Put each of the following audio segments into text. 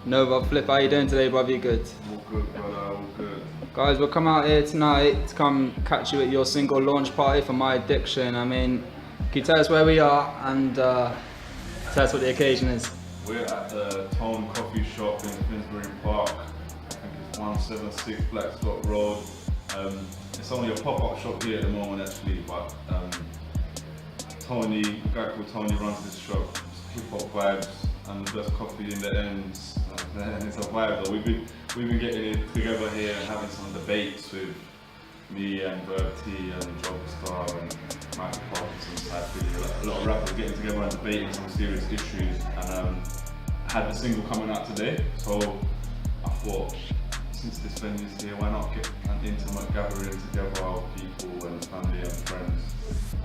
Novar Flip, how you doing today, bruv? You good? All good, brother, all good. Guys, we'll come out here tonight to come catch you at your single launch party for My Addiction. I mean, can you tell us where we are and tell us what the occasion is? We're at the Tone Coffee Shop in Finsbury Park. I think it's 176 Blackstock Road. It's only a pop-up shop here at the moment actually, but Tony, a guy called Tony runs this shop. It's hip-hop vibes and the best coffee in the ends. And it's a vibe though. We've been getting it together here and having some debates with me and Dutty and Blackstock and Michael Parkinson. A lot of rappers getting together and debating some serious issues. And I had the single coming out today, so I thought, since this venue's here, why not get an intimate gathering together of people and family and friends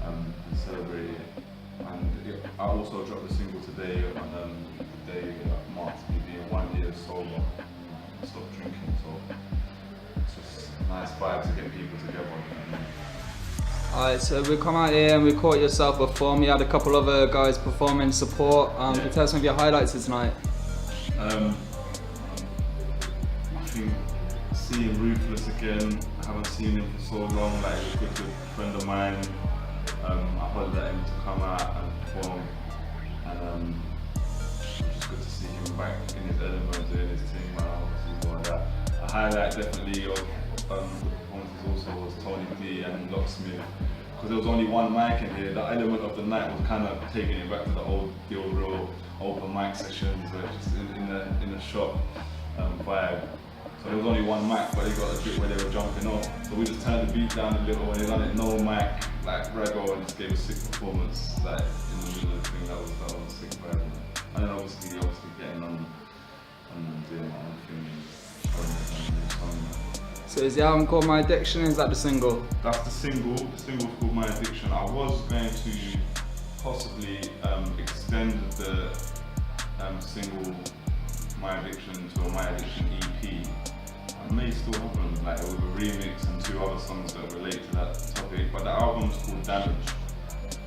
and celebrate it. And I also dropped a single today on the day that marks me being 1 year sober. Stop drinking, so it's just a nice vibe to get people together. Alright, so we come out here and we caught yourself perform. You had a couple other guys performing support. Can you tell us some of your highlights of tonight? I think seeing Ruthless again, I haven't seen him for so long, like he's a good friend of mine. I heard that him to come out and perform, and it's just good to see him back in his element, doing his thing, man. Obviously, all that. A highlight definitely of the performances also was Tony D and Locksmith, because there was only one mic in here. The element of the night was kind of taking it back to the old real open mic sessions, just in the shop vibe. So there was only one mic, but they got a bit where they were jumping off. So we just turned the beat down a little, and they done it no mic, like Rego, and just gave a sick performance, like in the middle of the thing. That was a sick vibe. And then obviously getting on and doing my own thing and showing it on the song. So is the album called My Addiction? Is that the single? That's the single. The single's called My Addiction. I was going to possibly extend the single My Addiction to a My Addiction EP. It may still happen, like with a remix and 2 other songs that relate to that topic. But the album's called Damage.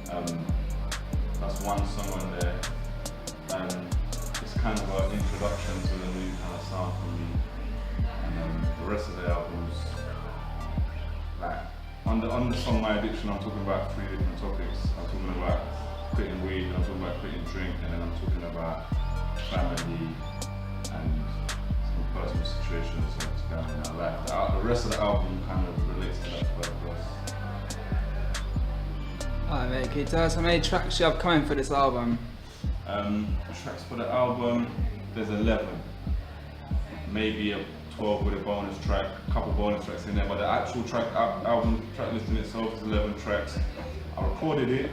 That's one song on there. It's kind of an introduction to the new kind of sound for me. And the rest of the album's like on the song My Addiction, I'm talking about 3 different topics. I'm talking about quitting weed, I'm talking about quitting drink, and then I'm talking about family and some personal situations that's going on in my life. The rest of the album kind of relates to that purpose. Alright mate, can you tell us how many tracks you have coming for this album? Tracks for the album, there's 11. Maybe a 12 with a bonus track, a couple bonus tracks in there, but the actual album track list in itself is 11 tracks. I recorded it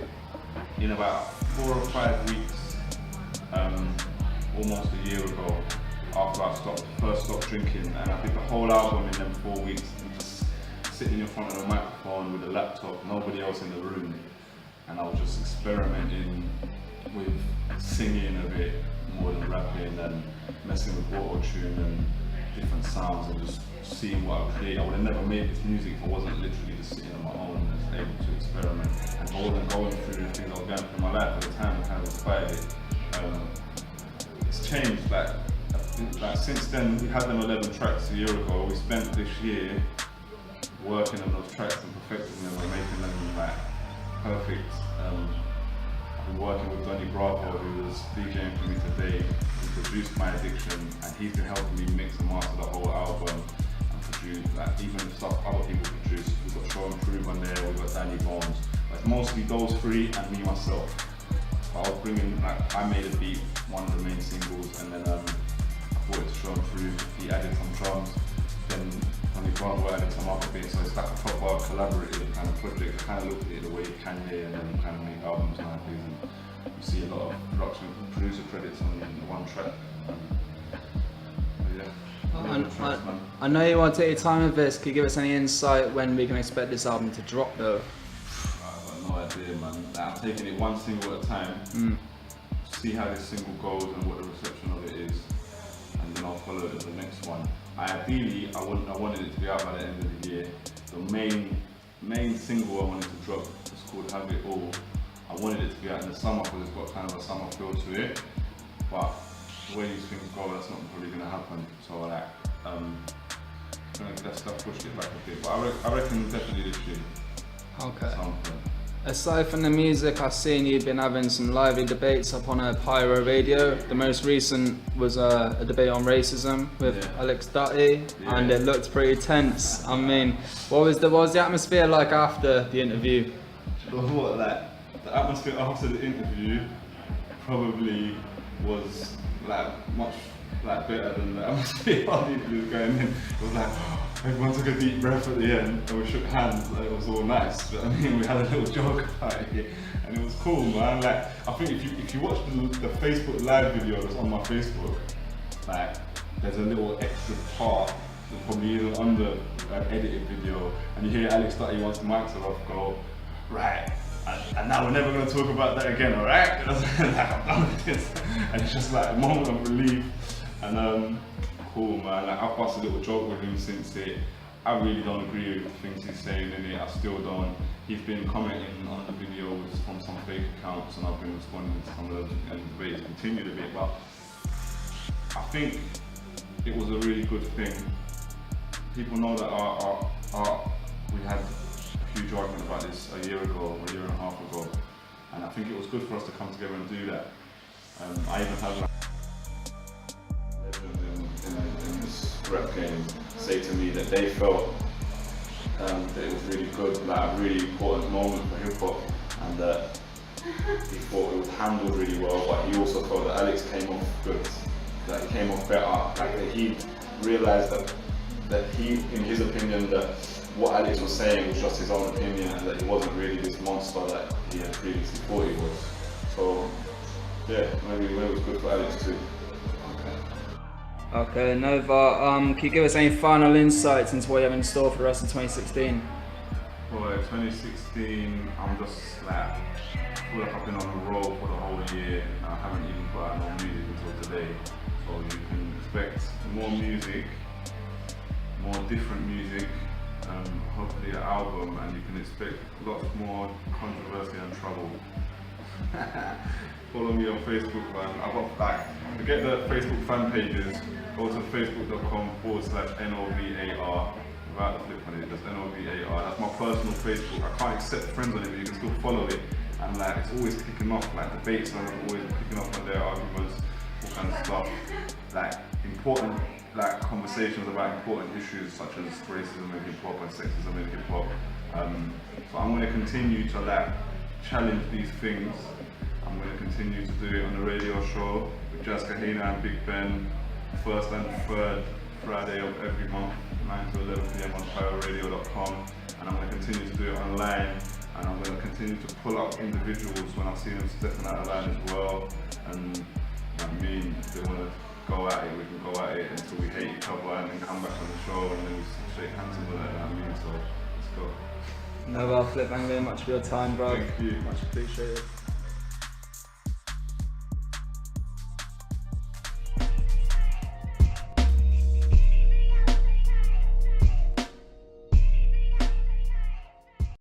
in about 4 or 5 weeks, almost a year ago, after I first stopped drinking, and I did the whole album in them 4 weeks, and just sitting in front of the microphone with a laptop, nobody else in the room, and I was just experimenting with singing a bit more than rapping and messing with auto-tune and different sounds and just seeing what I would create. I would have never made this music if I wasn't literally just sitting on my own and just able to experiment. And I wasn't going through the things I was going through in my life at the time that kind of inspired it. It's changed, like since then, we had them 11 tracks a year ago. We spent this year working on those tracks and perfecting them and making them like perfect. I've been working with Dutty, who was DJing for me today. He produced My Addiction, and he's been helping me mix and master the whole album and produce, like even stuff other people produce. We've got Show and Prove on there, we've got Danny Bones. But it's mostly those 3 and me myself. But I was bringing, like, I made a beat, one of the main singles, and then I brought it to Show and Prove. He added some drums, then Tony Bravo added some other bits, so it's like a proper collaborative kind of project. I kind of looked at it the way Kanye and then kind of make albums nowadays, and you see a lot of production producer credits on the one track. I know you want to take your time with this. Can you give us any insight when we can expect this album to drop though? I've got no idea, man. I'm taking it one single at a time, see how this single goes and what the reception of it is, and then I'll follow it with the next one. Ideally, I wanted it to be out by the end of the year. The main single I wanted to drop was called Have It All. I wanted it to be out in the summer because it's got kind of a summer feel to it, but the way these things go, that's not probably going to happen. So like, that stuff pushed it back a bit. But I reckon definitely this year. Okay. Something. Aside from the music, I've seen you've been having some lively debates up on a Pyro Radio. The most recent was a debate on racism with Alex Dutty, and it looked pretty tense. I mean, what was the atmosphere like after the interview? You know what, like, the atmosphere after the interview probably was like much like better than the atmosphere while the interview was going in. It was like, everyone took a deep breath at the end and we shook hands. Like, it was all nice. But I mean, we had a little joke about it and it was cool, man. Like, I think if you watch the Facebook live video that's on my Facebook, like, there's a little extra part that probably isn't on the edited video, and you hear Alex Dutty once the mics are off go, right, and now we're never going to talk about that again, alright? Like, I'm done with this. And it's just like a moment of relief. And cool, man. Like, I've passed a little joke with him since it. I really don't agree with the things he's saying in it. I still don't. He's been commenting on the videos from some fake accounts, and I've been responding to some of those, and the debates continued a bit. But I think it was a really good thing. People know that we had a huge argument about this a year and a half ago, and I think it was good for us to come together and do that. I even had like in this rap game say to me that they felt that it was really good, like a really important moment for hip hop, and that he thought it was handled really well, but he also felt that Alex came off good, that he came off better, like that he realised that he, in his opinion, that what Alex was saying was just his own opinion and that he wasn't really this monster that he had previously thought he was. So yeah, maybe it was good for Alex too. Okay, Nova, can you give us any final insights into what you have in store for the rest of 2016? For 2016, I'm just like, I feel like I've been on a roll for the whole year and I haven't even put out no music until today. So you can expect more music, more different music, hopefully an album, and you can expect lots more controversy and trouble. Follow me on Facebook, man. I've got like, to get the Facebook fan pages, go to facebook.com/NOVAR, without the flip on it, just NOVAR. That's my personal Facebook. I can't accept friends on it, but you can still follow it. And like, it's always kicking off, like debates are always kicking off on their arguments, all kind of stuff. Like important like conversations about important issues such as racism in hip hop and sexism in hip hop. So I'm going to continue to like challenge these things. I'm going to continue to do it on the radio show with Jazz Kahina and Big Ben, first and third Friday of every month, 9 to 11 PM on pyroradio.com. And I'm going to continue to do it online, and I'm going to continue to pull up individuals when I see them stepping out of line as well. And I mean, if they want to go at it, we can go at it until we hate each other and then come back on the show and then we shake hands and all that. I mean, so let's go. Novar Flip, thank you very much for your time, bro. Thank you. Much appreciated.